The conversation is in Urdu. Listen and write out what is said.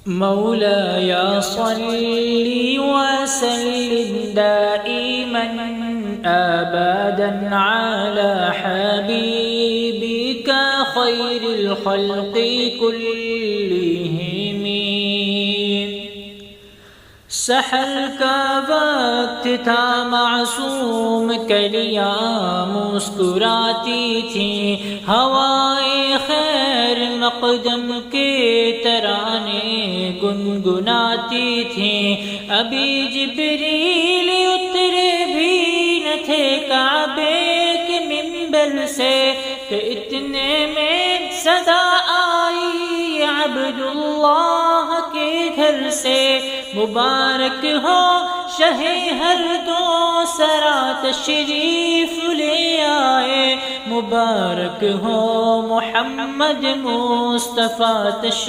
مولاي صل وسلم دائما أبدا على حبيبك خير الخلق كلهم۔ سحر کا وقت تھا، معصوم کلیاں مسکراتی تھیں، ہوائے خیر مقدم کے ترانے گنگناتی تھیں۔ ابھی جبریل اترے بھی نہ تھے کعبے کے منبر سے کہ اتنے میں صدا آئی عبداللہ کے گھر سے۔ مبارک ہو شہ ہر دو سرا تشریف لے آئے، مبارک ہو محمد مصطفیٰ تشریف